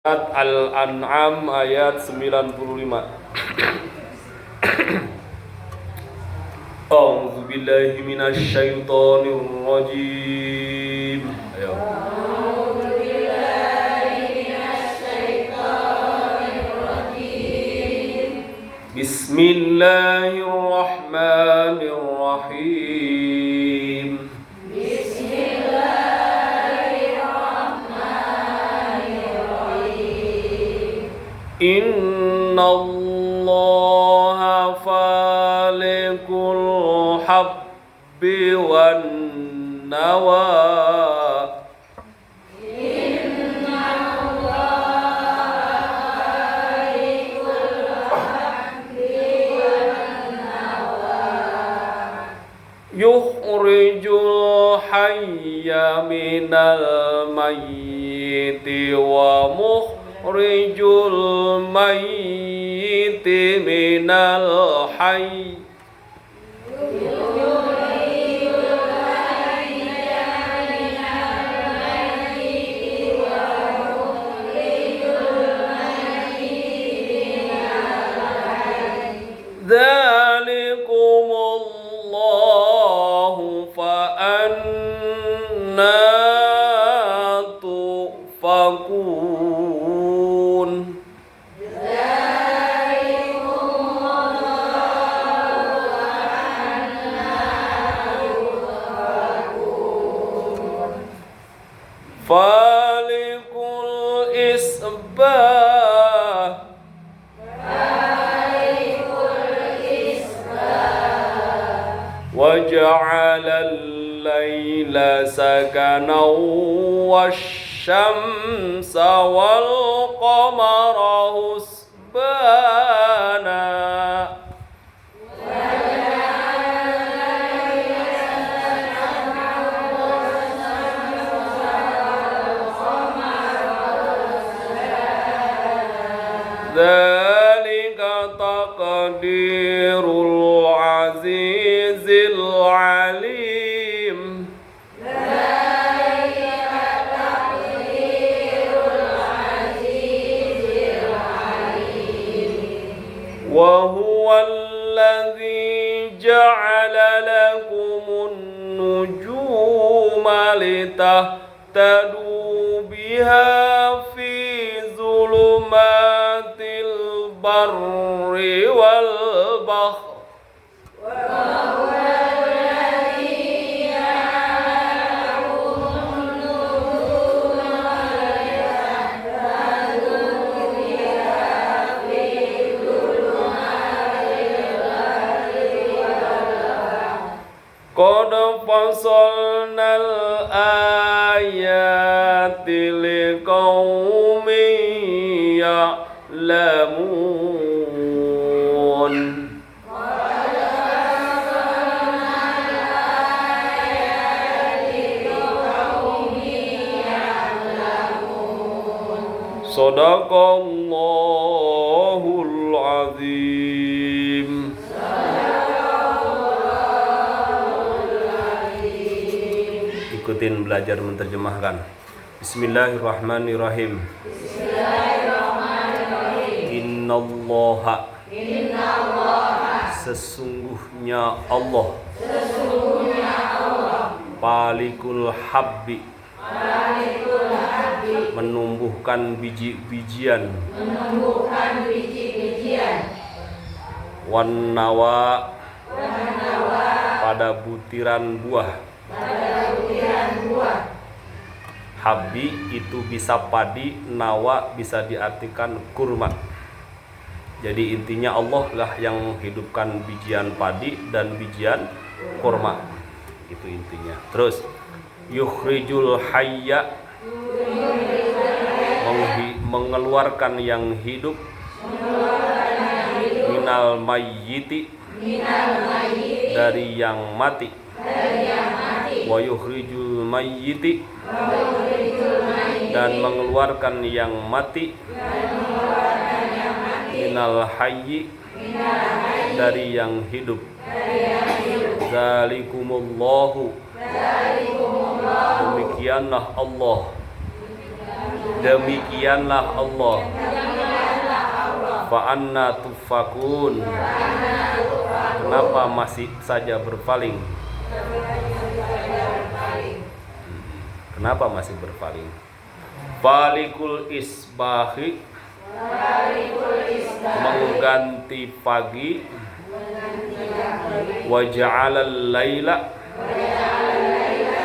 Al-An'am ayat 95. A'udzu billahi minasy syaithanir rajim. Ayo. A'udzu billahi minasy syaithanir rajim. Bismillahirrahmanirrahim. Innallaha falikul habbi wan nawa. Yukhrijul hayya minal mayyiti wa mukhrijul mayyiti minal hayy. Dzalikumullahu fa anna tufakun. Falikul isbah waja'alal laila sakanan wasyamsa wal qamara husbana. Dzalika taqdirul azizil alim. Wa huwal ladzi ja'ala lakumun nujuma litahtadu biha fi zulumatil barri wal bahr. Qad fasalnal ayati liqaumin ya'lamun. Shadaqallahul azim. Ikutin belajar menerjemahkan. Bismillahirrahmanirrahim. Innallaha sesungguhnya Allah Falikul habbi menumbuhkan biji-bijian wan nawa pada butiran buah. Habbi itu bisa padi, nawa bisa diartikan kurma. Jadi intinya Allah lah yang hidupkan bijian padi dan bijian kurma. Itu intinya. Terus yukhrijul hayya mengeluarkan yang hidup minal mayyiti dari yang mati. Wa yukhrijul mayyiti dan mengeluarkan yang mati minal hayyi dari yang hidup. Dzalikumullahu demikianlah Allah Demikianlah Allah. Fa anna tufakun. Kenapa masih saja berpaling? Kenapa masih berpaling? Falikul isbahi, mengganti pagi, wa ja'alal laila,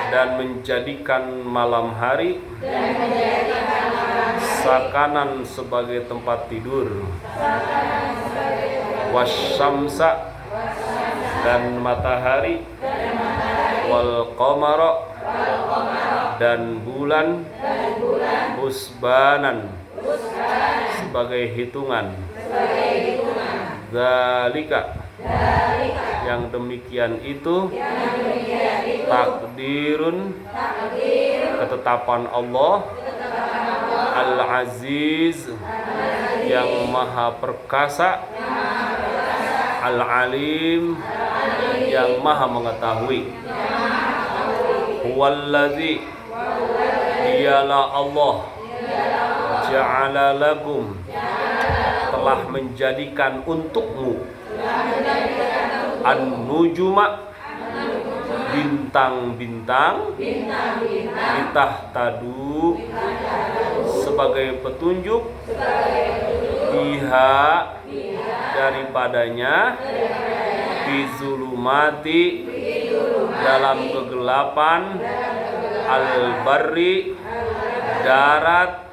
dan menjadikan malam hari, sakanan sebagai tempat tidur, wasyamsa, dan matahari, wal qamara, dan bulan, husbanan, sebagai hitungan. Zalika, yang demikian itu, takdirun, ketetapan Allah, Al-Aziz, yang maha perkasa, Al-Alim, yang maha mengetahui. Huwallazi, dialah Allah, ja'ala lakum, telah menjadikan untukmu, an-nujuma, bintang-bintang, litahtadu, sebagai petunjuk, biha, daripadanya, bizulumati, dalam kegelapan, al-barri, darat,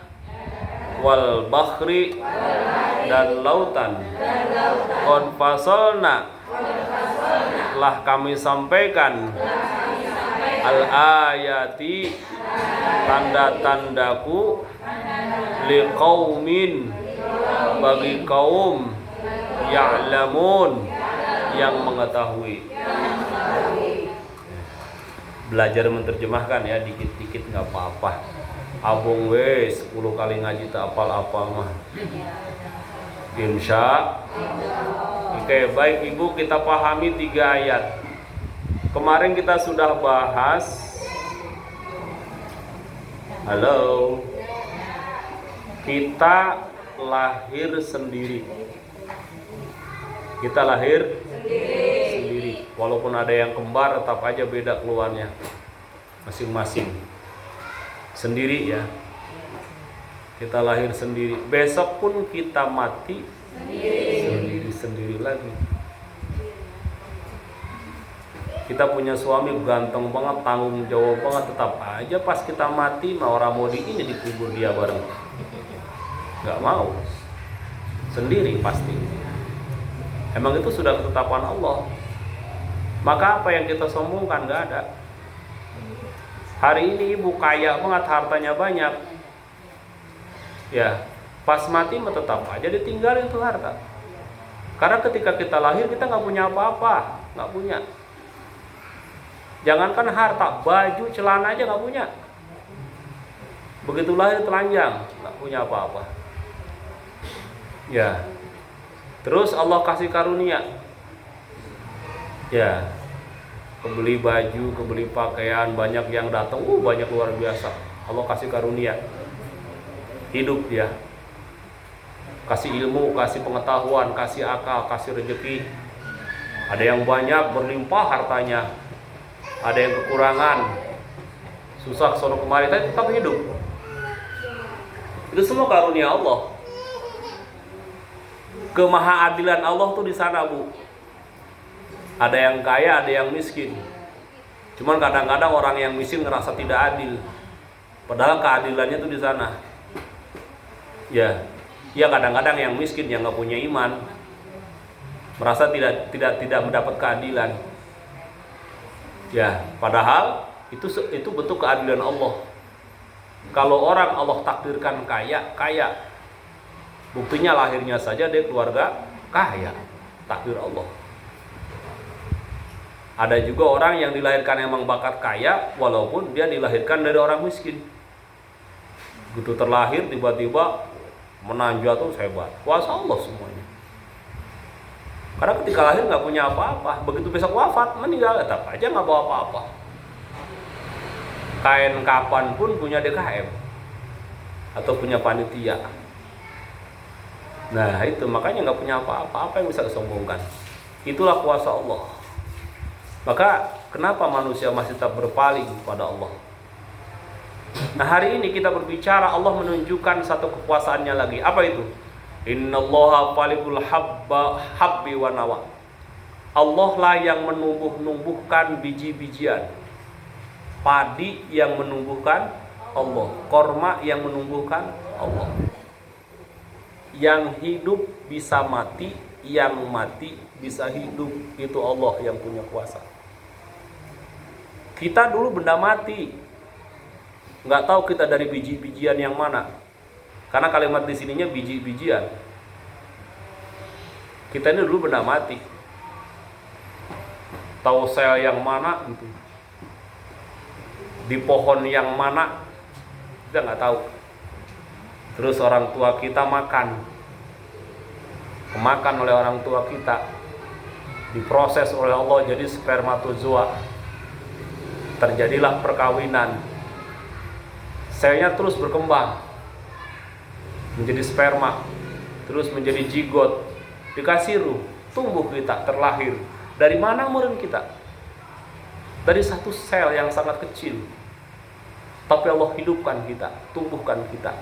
wal bahri, dan lautan. Qad fasalna, telah kami sampaikan, al-ayati, tanda-tandaku, liqaumin, bagi kaum, ya'lamun, yang mengetahui. Belajar menerjemahkan ya, dikit-dikit nggak apa-apa. Abung 10 kali ngaji tak apal-apal mah. Insya. Oke, baik Ibu, kita pahami 3 ayat. Kemarin kita sudah bahas. Halo. Kita lahir sendiri. Kita lahir sendiri. Walaupun ada yang kembar, tetap aja beda keluarnya. Masing-masing. Sendiri ya. Kita lahir sendiri. Besok pun kita mati sendiri lagi. Kita punya suami ganteng banget, tanggung jawab banget, tetap aja pas kita mati mau orang mau ini dikubur dia bareng. Gak mau. Sendiri pasti. Emang itu sudah ketetapan Allah. Maka apa yang kita sombongkan gak ada. Hari ini ibu kaya banget, hartanya banyak. Ya, pas mati tetap aja ditinggalin tuh harta. Karena ketika kita lahir kita nggak punya apa-apa, nggak punya. Jangankan harta, baju, celana aja nggak punya. Begitu lahir telanjang, nggak punya apa-apa. Ya, terus Allah kasih karunia. Ya, kebeli baju, kebeli pakaian, banyak yang datang, banyak luar biasa. Allah kasih karunia. Hidup dia, kasih ilmu, kasih pengetahuan, kasih akal, kasih rezeki. Ada yang banyak berlimpah hartanya, ada yang kekurangan, susah sono kemari, tapi tetap hidup. Itu semua karunia Allah. Kemahaadilan Allah tuh di sana, Bu. Ada yang kaya, ada yang miskin. Cuman kadang-kadang orang yang miskin ngerasa tidak adil, padahal keadilannya tuh di sana. Ya kadang-kadang yang miskin yang nggak punya iman merasa tidak mendapat keadilan. Ya, padahal itu bentuk keadilan Allah. Kalau orang Allah takdirkan kaya, buktinya lahirnya saja dia keluarga kaya, takdir Allah. Ada juga orang yang dilahirkan emang bakat kaya, walaupun dia dilahirkan dari orang miskin. Begitu terlahir tiba-tiba menanjak tuh hebat, kuasa Allah semuanya. Karena ketika lahir nggak punya apa-apa, begitu besok wafat meninggal tetap aja nggak bawa apa-apa. Kain kapan pun punya DKM. atau punya panitia. Nah itu makanya nggak punya apa-apa, apa yang bisa disombongkan. Itulah kuasa Allah. Maka kenapa manusia masih tetap berpaling kepada Allah? Nah hari ini kita berbicara, Allah menunjukkan satu kekuasaannya lagi. Apa itu? Innallaha falikul habbi wa nawa. Allah lah yang menumbuhkan biji-bijian. Padi yang menumbuhkan Allah, korma yang menumbuhkan Allah. Yang hidup bisa mati, yang mati bisa hidup, itu Allah yang punya kuasa. Kita dulu benda mati, nggak tahu kita dari biji-bijian yang mana, karena kalimat di sininya biji-bijian. Kita ini dulu benda mati, tahu sel yang mana gitu, di pohon yang mana kita nggak tahu. Terus orang tua kita kemakan oleh orang tua kita, diproses oleh Allah jadi spermatozoa, terjadilah perkawinan, selnya terus berkembang menjadi sperma, terus menjadi zigot, dikasih ruh, tumbuh kita, terlahir. Dari mana murni kita? Dari satu sel yang sangat kecil, tapi Allah hidupkan kita, tumbuhkan kita.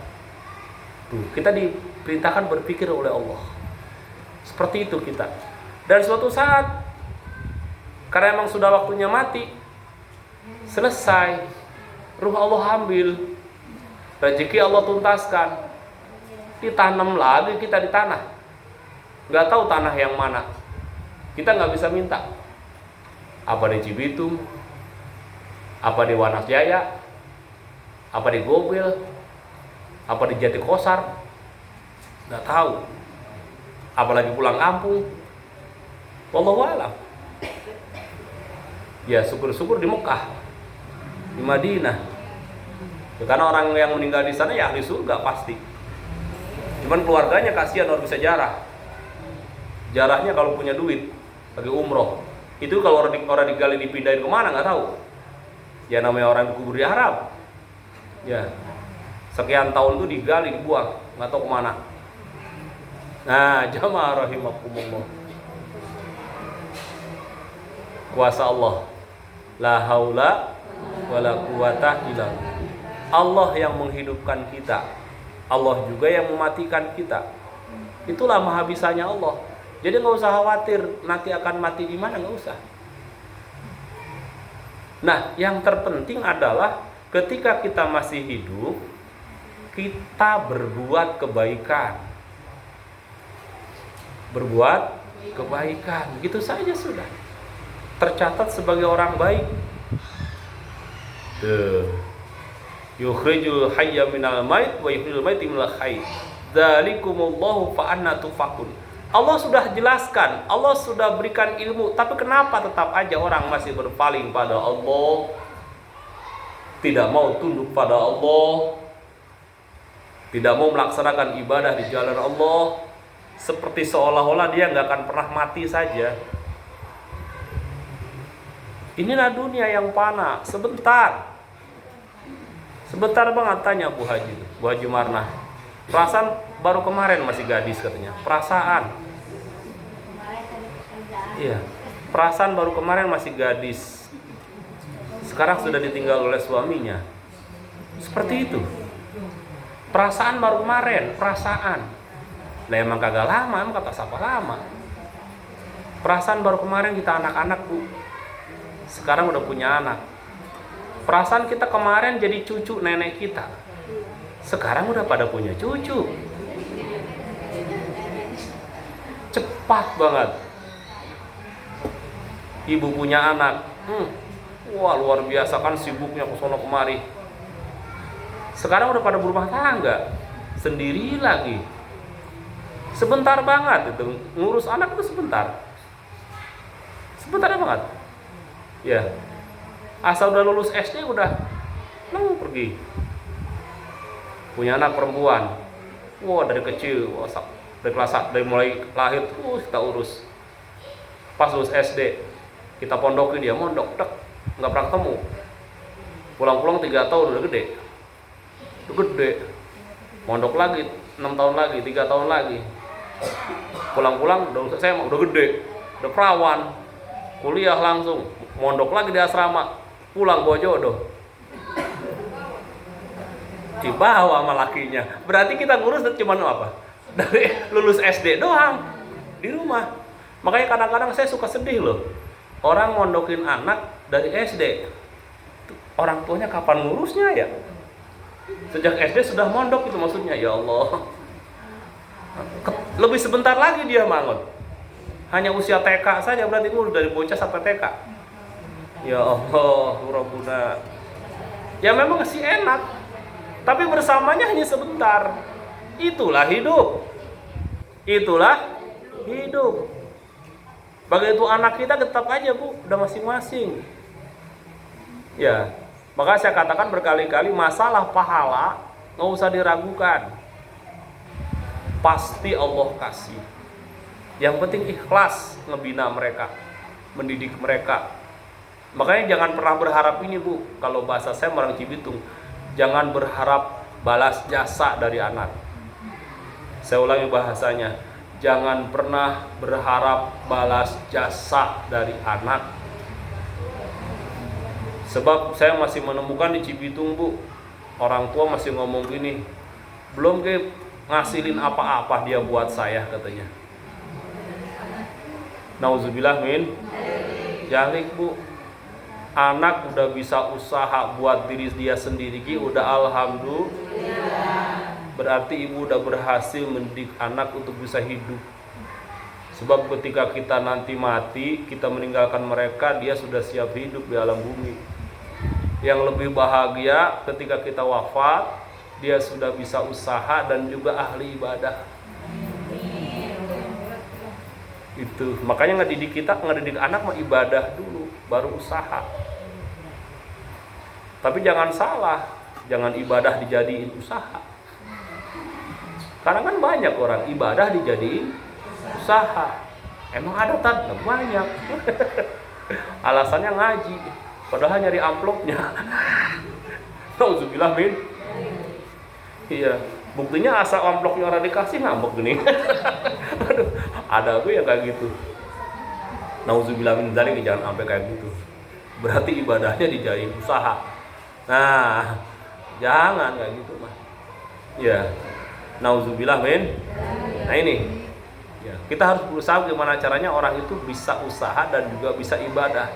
Tuh, kita diperintahkan berpikir oleh Allah. Seperti itu kita. Dan suatu saat, karena emang sudah waktunya mati, selesai, ruh Allah ambil, rezeki Allah tuntaskan, ditanam lagi kita di tanah. Nggak tahu tanah yang mana, kita nggak bisa minta. Apa di Cibitung, apa di Wanas Jaya, apa di Gobel, apa di Jati Kosar, nggak tahu. Apalagi pulang kampung, wallahu alam. Ya syukur-syukur di Mekah, di Madinah. Ya, karena orang yang meninggal di sana ya ahli surga pasti. Cuman keluarganya kasihan, harus bisa jarah. Jarahnya kalau punya duit, lagi umroh. Itu kalau orang digali dipindahin kemana nggak tahu. Ya namanya orang dikubur di Arab. Ya sekian tahun itu digali, dibuang, nggak tahu kemana. Nah, jamaah rahimakumullah, kuasa Allah, la haula wala quwata illa billah. Allah yang menghidupkan kita, Allah juga yang mematikan kita. Itulah maha bisanya Allah. Jadi nggak usah khawatir nanti akan mati di mana, nggak usah. Nah, yang terpenting adalah ketika kita masih hidup, kita berbuat kebaikan. Berbuat kebaikan, begitu saja sudah tercatat sebagai orang baik. Yukhrijul hayya minal mait wa yukhrijul maita minal hayy. Dzalikumullahu fa anna tufakun. Allah sudah jelaskan, Allah sudah berikan ilmu, tapi kenapa tetap aja orang masih berpaling pada Allah, tidak mau tunduk pada Allah, tidak mau melaksanakan ibadah di jalan Allah, seperti seolah-olah dia nggak akan pernah mati saja. Inilah dunia yang fana, sebentar banget. Tanya Bu Haji Marnah, perasaan baru kemarin masih gadis katanya, perasaan. Iya, perasaan baru kemarin masih gadis, sekarang sudah ditinggal oleh suaminya. Seperti itu. Perasaan baru kemarin, perasaan. Lah emang kagak lama, emang kata siapa lama. Perasaan baru kemarin kita anak-anak Bu, sekarang udah punya anak. Perasaan kita kemarin jadi cucu nenek kita, sekarang udah pada punya cucu. Cepat banget. Ibu punya anak, wah luar biasa kan, sibuknya kesono kemari. Sekarang udah pada berumah tangga sendiri lagi. Sebentar banget itu ngurus anak, itu sebentar banget. Ya, asal udah lulus SD udah pergi. Punya anak perempuan, wah dari kecil, dari kelas dari mulai lahir terus kita urus. Pas lulus SD kita pondokin, dia mondok, nggak pernah ketemu. Pulang-pulang 3 tahun udah gede. mondok lagi 6 tahun lagi, 3 tahun lagi, pulang-pulang saya udah gede, udah perawan, kuliah langsung, mondok lagi di asrama, pulang bawa jodoh, dibawa sama lakinya. Berarti kita ngurus cuma apa? Dari lulus SD doang di rumah. Makanya kadang-kadang saya suka sedih loh, orang mondokin anak dari SD, orang tuanya kapan ngurusnya ya? Sejak SD sudah mondok itu maksudnya, ya Allah. Lebih sebentar lagi dia mangut. Hanya usia TK saja berarti ngurus dari bocah sampai TK. Ya Allah, Rabbuna. Ya memang sih enak, tapi bersamanya hanya sebentar. Itulah hidup. Itulah hidup. Begitu anak kita tetap aja Bu, udah masing-masing. Ya. Maka saya katakan berkali-kali, masalah pahala nggak usah diragukan, pasti Allah kasih. Yang penting ikhlas ngebina mereka, mendidik mereka. Makanya jangan pernah berharap ini Bu, kalau bahasa saya orang Cibitung, jangan berharap balas jasa dari anak. Saya ulangi bahasanya, jangan pernah berharap balas jasa dari anak. Sebab saya masih menemukan di Cibitung Bu, orang tua masih ngomong gini, belum ke ngasilin apa-apa dia buat saya katanya. Nauzubillah min dzalik Bu. Anak udah bisa usaha buat diri dia sendiri, udah alhamdulillah. Berarti ibu udah berhasil mendidik anak untuk bisa hidup. Sebab ketika kita nanti mati, kita meninggalkan mereka, dia sudah siap hidup di alam bumi. Yang lebih bahagia ketika kita wafat, dia sudah bisa usaha dan juga ahli ibadah. Itu makanya ngedidik anak mah ibadah dulu, baru usaha. Tapi jangan salah, jangan ibadah dijadiin usaha. Karena kan banyak orang ibadah dijadiin usaha. Emang ada tanda banyak. Alasannya ngaji, padahal nyari amplopnya. Nauzubillah min. Iya, buktinya asal amplopnya orang dikasih ngambek gini. Aduh, ada gue yang kayak gitu. Nauzubillah min dzalik, jangan sampai kayak gitu. Berarti ibadahnya dijadiin usaha. Nah, jangan kayak gitu mah. Ya. Nauzubillah min. Nah ini. Ya, kita harus berusaha gimana caranya orang itu bisa usaha dan juga bisa ibadah.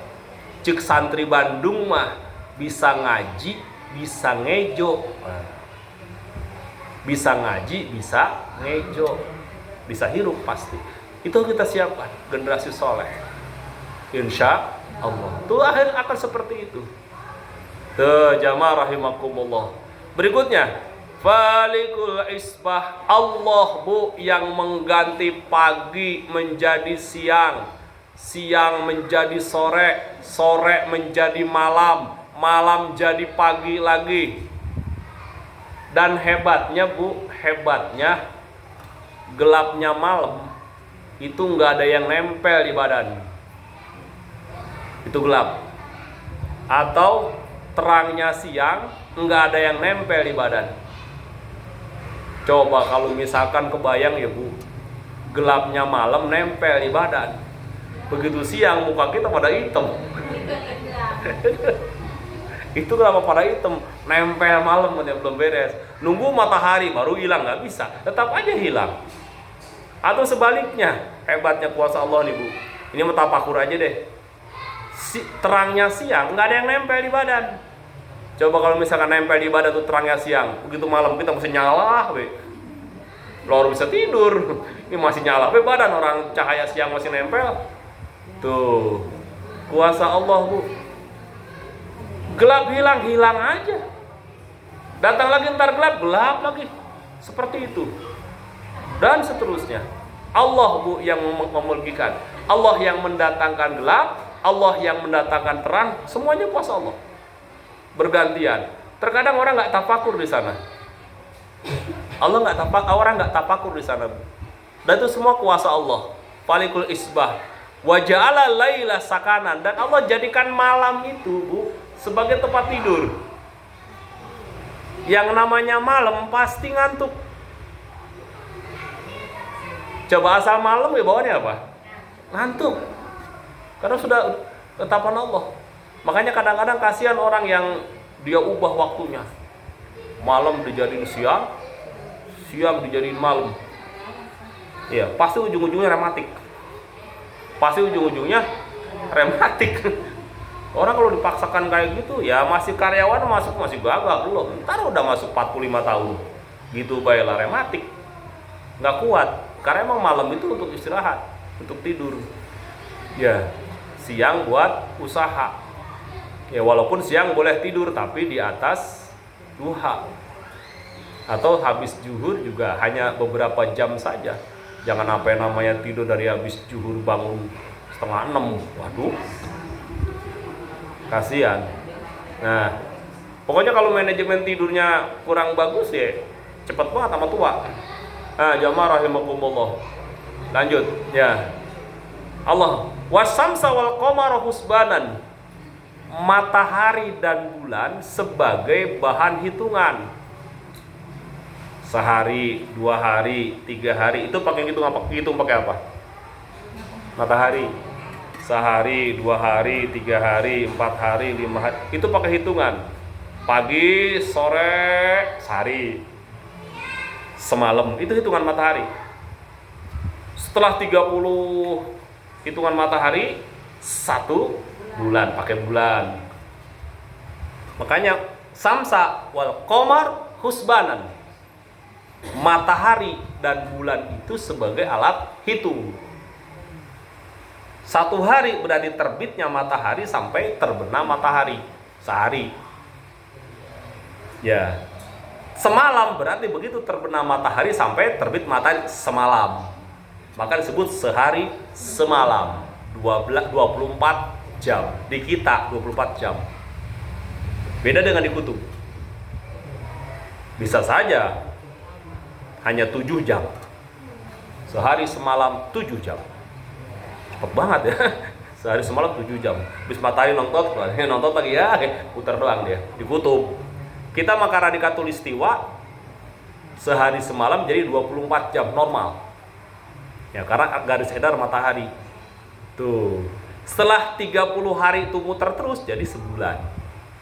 Cek santri Bandung mah bisa ngaji, bisa ngejo. Bisa ngaji, bisa ngejo, bisa hirup pasti. Itu kita siapkan generasi soleh. Insya Allah. Tuh akhir akan seperti itu. Tuh jamaah rahimakumullah. Berikutnya, falikul isbah, Allah Bu yang mengganti pagi menjadi siang, siang menjadi sore, sore menjadi malam, malam jadi pagi lagi. Dan hebatnya Bu, hebatnya gelapnya malam itu nggak ada yang nempel di badan, itu gelap. Atau terangnya siang nggak ada yang nempel di badan. Coba kalau misalkan kebayang ya Bu, gelapnya malam nempel di badan, begitu siang muka kita pada hitam. Itu kenapa pada hitam? Nempel malam belum beres. Nunggu matahari baru hilang, nggak bisa, tetap aja hilang. Atau sebaliknya, hebatnya kuasa Allah nih Bu. Ini metapakur aja deh. Terangnya siang nggak ada yang nempel di badan. Coba kalau misalkan nempel di badan tuh terangnya siang, begitu malam kita mesti nyala, baru bisa tidur. Ini masih nyala, badan orang cahaya siang masih nempel. Tuh, kuasa Allah Bu. Gelap hilang, hilang aja. Datang lagi ntar gelap, gelap lagi. Seperti itu. Dan seterusnya. Allah Bu yang memulgikan. Allah yang mendatangkan gelap, Allah yang mendatangkan terang, semuanya kuasa Allah. Bergantian. Terkadang orang nggak tafakur di sana. Orang nggak tafakur di sana. Dan itu semua kuasa Allah. Falikul isbah. Wa ja'ala laila sakanan, dan Allah jadikan malam itu Bu sebagai tempat tidur. Yang namanya malam pasti ngantuk. Coba asal malam ya bawaannya apa? Ngantuk. Karena sudah ketetapan Allah. Makanya kadang-kadang kasihan orang yang dia ubah waktunya. Malam dijadiin siang, siang dijadiin malam. Ya, pasti ujung-ujungnya rematik. Pasti ujung-ujungnya rematik. Orang kalau dipaksakan kayak gitu, ya masih karyawan masih gagal belum. Ntar udah masuk 45 tahun. Gitu baiklah rematik. Nggak kuat. Karena emang malam itu untuk istirahat, untuk tidur. Ya, siang buat usaha. Ya walaupun siang boleh tidur tapi di atas duha. Atau habis zuhur juga hanya beberapa jam saja. Jangan sampai namanya tidur dari habis zuhur bangun 5:30. Waduh. Kasihan. Nah, pokoknya kalau manajemen tidurnya kurang bagus ya cepet banget sama tua. Nah, jamaah rahimakumullah. Lanjut, ya. Allah wasamsa wal qamara husbanan. Matahari dan bulan sebagai bahan hitungan. Sehari, 2 hari, 3 hari itu pakai hitung pakai apa? Matahari. Sehari, 2 hari, 3 hari, 4 hari, 5 hari itu pakai hitungan. Pagi, sore, sehari, semalam itu hitungan matahari. Setelah 30 hitungan matahari 1 bulan, pakai bulan. Makanya samsa wal qamar husbanan. Matahari dan bulan itu sebagai alat hitung. 1 hari berarti terbitnya matahari sampai terbenam matahari sehari. Ya. Semalam berarti begitu terbenam matahari sampai terbit matahari semalam. Maka disebut sehari semalam. 24 jam. Di kita 24 jam. Beda dengan di kutub. Bisa saja hanya 7 jam. Sehari semalam 7 jam. Cepet banget ya. Sehari semalam 7 jam. Habis matahari nontot lagi ya, putar doang dia. Di kutub. Kita makan di khatulistiwa sehari semalam jadi 24 jam normal. Ya karena garis edar matahari. Tuh. Setelah 30 hari itu muter terus jadi sebulan.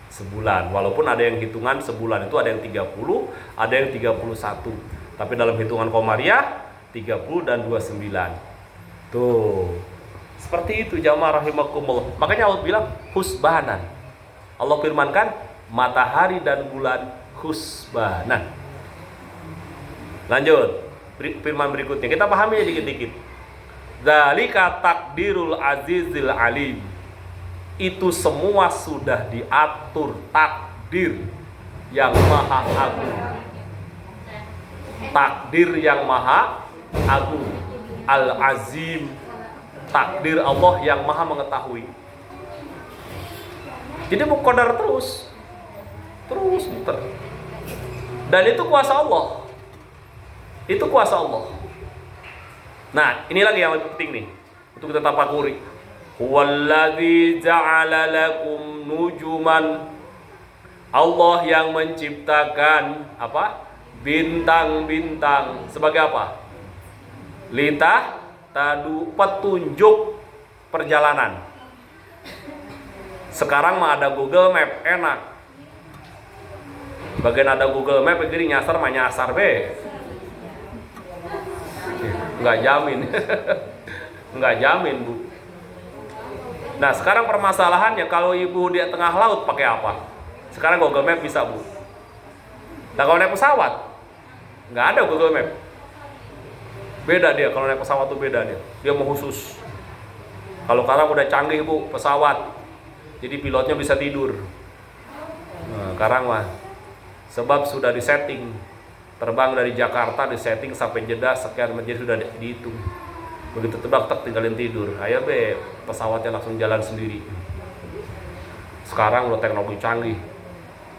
Sebulan. Walaupun ada yang hitungan sebulan itu ada yang 30, ada yang 31. Tapi dalam hitungan Komariah 30 dan 29. Tuh. Seperti itu jamaah rahimakumullah. Makanya Allah bilang husbanan. Allah firmankan matahari dan bulan husbanan. Lanjut. Firman berikutnya kita pahami dikit-dikit. Dzalika takdirul azizil alim. Itu semua sudah diatur takdir yang maha agung. Takdir yang maha agung. Al-azim. Takdir Allah yang maha mengetahui. Jadi muqaddar terus muter. Dan itu kuasa Allah. Itu kuasa Allah. Nah, ini lagi yang lebih penting nih untuk kita tafakuri. Huwallazi ja'ala lakum nujuman. Allah yang menciptakan apa? Bintang-bintang sebagai apa? Tadu petunjuk perjalanan. Sekarang mah ada Google Map, enak. Bagian ada Google Map begini nyasar mah nyasar be. Nggak jamin. Nggak jamin, Bu. Nah, sekarang permasalahannya kalau ibu di tengah laut pakai apa? Sekarang Google Map bisa, Bu. Nah, kalau naik pesawat nggak ada Google Map. Beda dia, kalau naik pesawat tuh beda dia. Dia mau khusus. Kalau sekarang udah canggih Bu, pesawat. Jadi pilotnya bisa tidur. Nah, sekarang mah sebab sudah disetting. Terbang dari Jakarta disetting sampai Jeddah sekian menit sudah dihitung. Begitu terbang tak tinggalin tidur. Ayo be, pesawatnya langsung jalan sendiri. Sekarang udah teknologi canggih.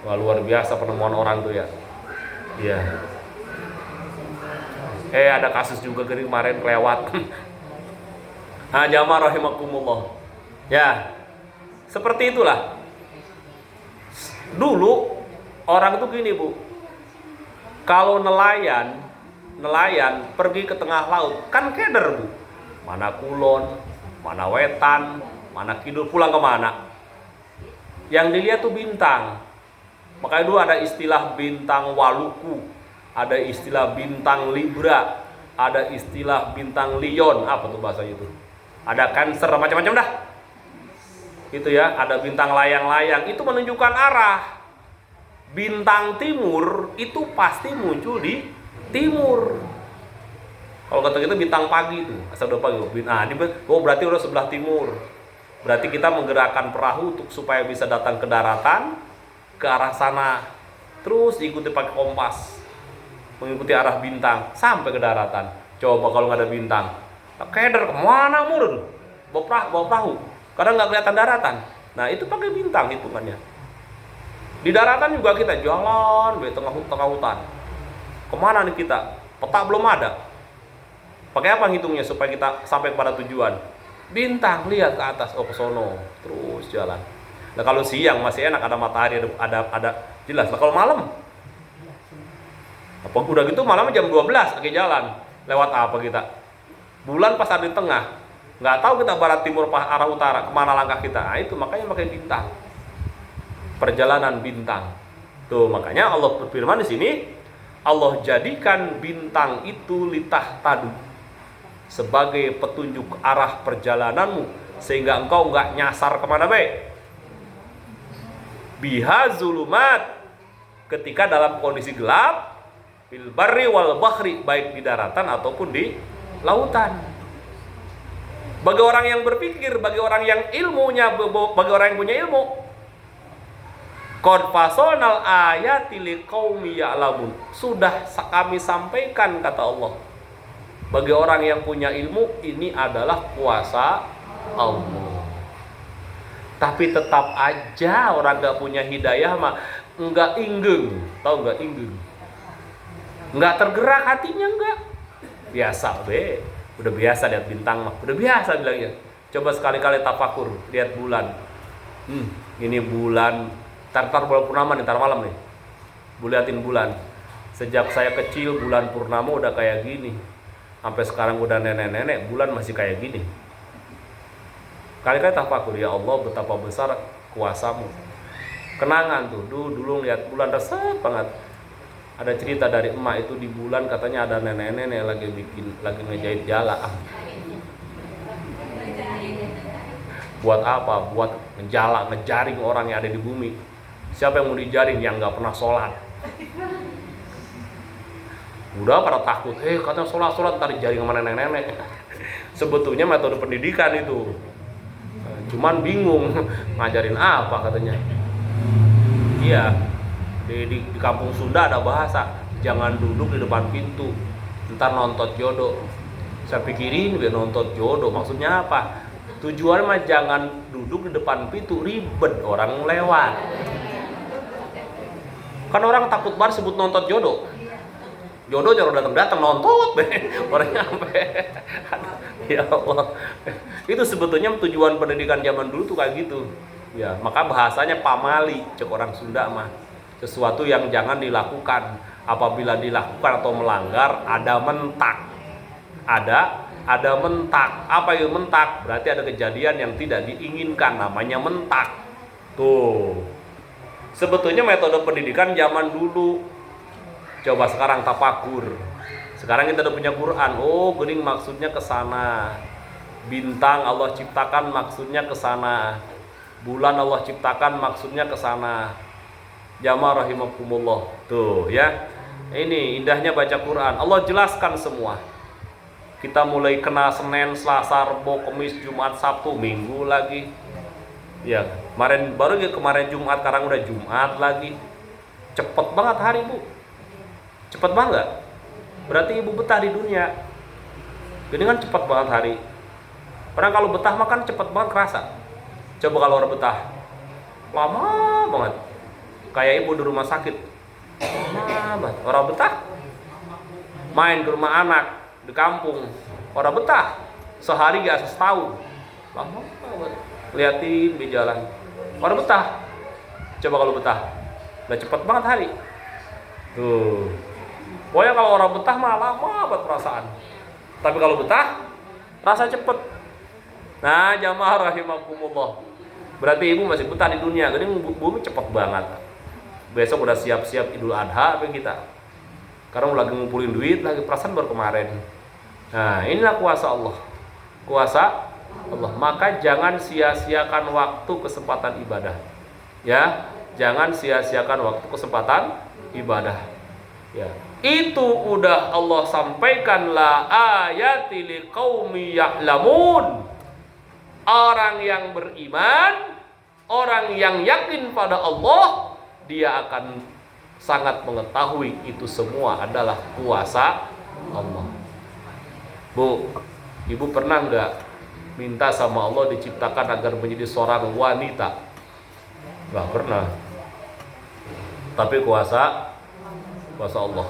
Wah, luar biasa penemuan orang tuh ya. Iya. Ada kasus juga kemarin kelewat. Nah, jamaah rahimakumullah. Ya. Seperti itulah. Dulu orang itu gini, Bu. Kalau nelayan pergi ke tengah laut kan keder, Bu. Mana kulon, mana wetan, mana kidul, pulang kemana? Yang dilihat tuh bintang. Makanya dulu ada istilah bintang Waluku, ada istilah bintang Libra, ada istilah bintang Lion, apa tuh bahasa itu? Ada Cancer, macam-macam dah. Itu ya, ada bintang layang-layang, itu menunjukkan arah. Bintang timur itu pasti muncul di timur. Kalau kata kita bintang pagi itu, asal udah pagi. Nah, berarti udah sebelah timur. Berarti kita menggerakkan perahu supaya bisa datang ke daratan, ke arah sana. Terus ikuti pakai kompas, mengikuti arah bintang sampai ke daratan. Coba kalau nggak ada bintang, keder kemana mur? Bawa perahu, kadang nggak kelihatan daratan. Nah itu pakai bintang hitungannya. Di daratan juga kita jalan di tengah hutan. Kemana nih kita? Peta belum ada. Pakai apa ngitungnya supaya kita sampai pada tujuan? Bintang, lihat ke atas, oh ke sono, terus jalan. Nah kalau siang masih enak, ada matahari, ada jelas. Nah kalau malam, apa udah gitu malam jam 12 lagi jalan, lewat apa kita? Bulan pas ada di tengah, nggak tahu kita barat timur arah utara, kemana langkah kita. Nah itu makanya pakai bintang. Perjalanan bintang. Tuh makanya Allah berfirman di sini, Allah jadikan bintang itu litah tadu sebagai petunjuk arah perjalananmu sehingga engkau nggak nyasar kemana baik. Biha zulumat, ketika dalam kondisi gelap, fil barri wal bahri, baik di daratan ataupun di lautan. Bagi orang yang berpikir, bagi orang yang ilmunya, bagi orang yang punya ilmu, qad fasalnal ayati liqaumi ya'lamun, sudah kami sampaikan kata Allah. Bagi orang yang punya ilmu, ini adalah kuasa Allah. Tapi tetap aja orang gak punya hidayah mah enggak inggeng, tahu enggak inggeng? Enggak tergerak hatinya, enggak. Biasa be, udah biasa lihat bintang mah, udah biasa bilangnya. Coba sekali-kali tafakur, lihat bulan. Ini bulan, tar bulan purnama nih, tar malam nih. Liatin bulan. Sejak saya kecil bulan purnama udah kayak gini. Sampai sekarang udah nenek-nenek, bulan masih kayak gini. Kali-kali tafakur, ya Allah betapa besar kuasamu. Kenangan tuh, dulu lihat bulan resep banget. Ada cerita dari emak itu di bulan katanya ada nenek-nenek lagi ngejahit jala. Buat apa? Buat ngejaring orang yang ada di bumi. Siapa yang mau dijaring yang nggak pernah sholat? Udah pada takut, katanya sholat ntar dijaring sama nenek-nenek. Sebetulnya metode pendidikan itu, cuman bingung ngajarin apa katanya. Iya, di kampung Sunda ada bahasa, jangan duduk di depan pintu, ntar nonton jodoh. Saya pikirin biar nonton jodoh, maksudnya apa? Tujuannya mah jangan duduk di depan pintu, ribet orang lewat. Kan orang takut banget sebut nonton jodoh. Jodoh jangan datang nonton deh orangnya sampai. Ya Allah, itu sebetulnya tujuan pendidikan zaman dulu tuh kayak gitu. Ya, maka bahasanya pamali, cek orang Sunda mah. Sesuatu yang jangan dilakukan. Apabila dilakukan atau melanggar, ada mentak. Ada mentak. Apa yang mentak? Berarti ada kejadian yang tidak diinginkan, namanya mentak. Tuh. Sebetulnya metode pendidikan zaman dulu. Coba sekarang tafakur. Sekarang kita udah punya Quran. Oh, gening maksudnya ke sana. Bintang Allah ciptakan maksudnya ke sana. Bulan Allah ciptakan maksudnya ke sana. Jamaah rahimakumullah. Tuh ya. Ini indahnya baca Quran. Allah jelaskan semua. Kita mulai kena Senin, Selasa, Rabu, Kamis, Jumat, Sabtu, Minggu lagi. Ya, kemarin Jumat, sekarang udah Jumat lagi. Cepet banget hari, Bu. Cepet banget. Berarti ibu betah di dunia. Jadi kan cepet banget hari. Orang kalau betah makan cepet banget kerasa. Coba kalau orang betah, lama banget. Kayak ibu di rumah sakit. Lama banget. Orang betah, main ke rumah anak di kampung. Orang betah, sehari gak setahun. Lama banget. Liatin di jalan. Orang betah. Coba kalau betah, udah cepet banget hari. Tuh. Pokoknya kalau orang betah mah lama banget perasaan. Tapi kalau betah, rasa cepet. Nah, jamaah rahimakumullah. Berarti ibu masih betah di dunia. Jadi bumi cepet banget. Besok udah siap-siap Idul Adha apa kita. Karena lagi ngumpulin duit, lagi perasaan baru kemarin. Nah, inilah kuasa Allah. Kuasa Allah. Maka jangan sia-siakan waktu kesempatan ibadah. Ya, jangan sia-siakan waktu kesempatan ibadah. Ya. Itu udah Allah sampaikan la ayati liqaumi ya'lamun. Orang yang beriman, orang yang yakin pada Allah, dia akan sangat mengetahui itu semua adalah kuasa Allah. Bu, ibu pernah nggak minta sama Allah diciptakan agar menjadi seorang wanita? Nggak pernah. Tapi kuasa Allah.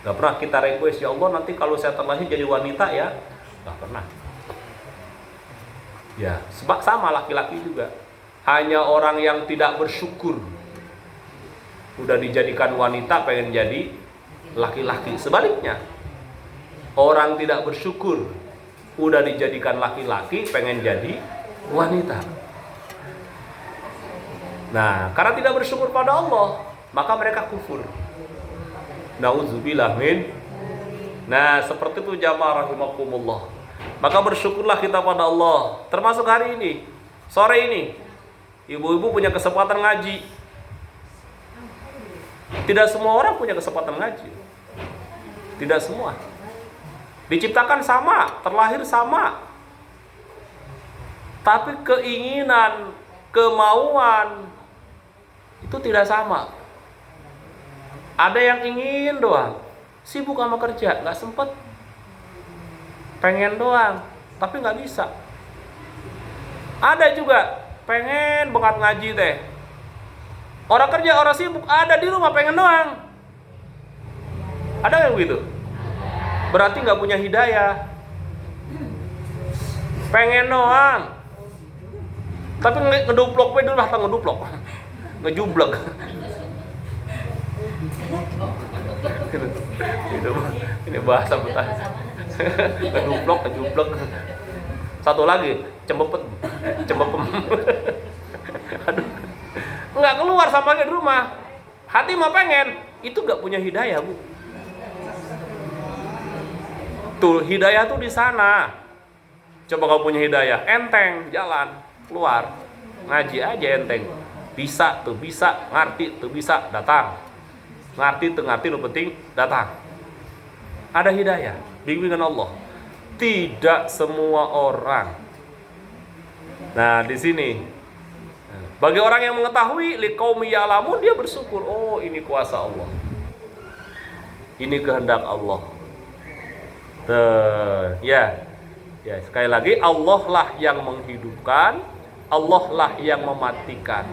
Nggak pernah kita request, ya Allah nanti kalau saya terlahir jadi wanita ya. Nggak pernah. Ya, sebab sama laki-laki juga. Hanya orang yang tidak bersyukur udah dijadikan wanita pengen jadi laki-laki. Sebaliknya, orang tidak bersyukur udah dijadikan laki-laki pengen jadi wanita. Nah, karena tidak bersyukur pada Allah, maka mereka kufur. Nauzubillah min. Nah, seperti itu jamaah rahimakumullah. Maka bersyukurlah kita pada Allah. Termasuk hari ini, sore ini, ibu-ibu punya kesempatan ngaji. Tidak semua orang punya kesempatan ngaji. Tidak semua. Diciptakan sama, terlahir sama. Tapi keinginan, kemauan itu tidak sama. Ada yang ingin doang, sibuk sama kerja, nggak sempet. Pengen doang, tapi nggak bisa. Ada juga pengen banget ngaji teh. Orang kerja, orang sibuk, ada di rumah pengen doang. Ada yang begitu? Berarti nggak punya hidayah. Pengen doang, tapi ngeduplok dulu lah, ngeduplok, ngejublek. Ini bahasa betah. Ngeduplok. Satu lagi, cembepet. Aduh. Nggak keluar sampahnya di rumah. Hati mah pengen, itu nggak punya hidayah, Bu. Tuh, hidayah tuh di sana. Coba kau punya hidayah, enteng, jalan, keluar. Ngaji aja enteng. Bisa, ngerti, bisa, datang. Ngerti, lu penting, datang. Ada hidayah, bimbingan Allah. Tidak semua orang. Nah, di sini bagi orang yang mengetahui liqaumi ya'lamun, dia bersyukur. Oh, ini kuasa Allah. Ini kehendak Allah. Ya, sekali lagi, Allah lah yang menghidupkan, Allah lah yang mematikan,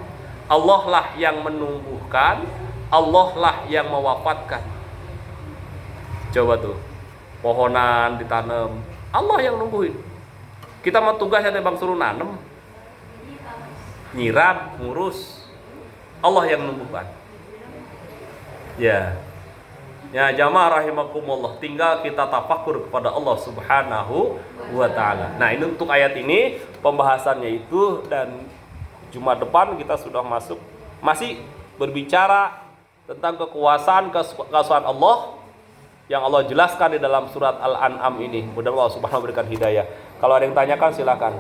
Allah lah yang menumbuhkan, Allah lah yang mewafatkan. Coba tuh, pohonan ditanam, Allah yang numbuhin. Kita mau tugasnya Bang suruh nanem, nyiram, ngurus, Allah yang numbuhkan. Ya jamaah rahimakumullah, tinggal kita tafakur kepada Allah Subhanahu wa ta'ala. Nah, ini untuk ayat ini pembahasannya itu, dan Jumat depan kita sudah masih berbicara tentang kekuasaan Allah yang Allah jelaskan di dalam surat Al-An'am ini. Mudah-mudahan Allah Subhanahu wa ta'ala berikan hidayah. Kalau ada yang tanyakan silakan.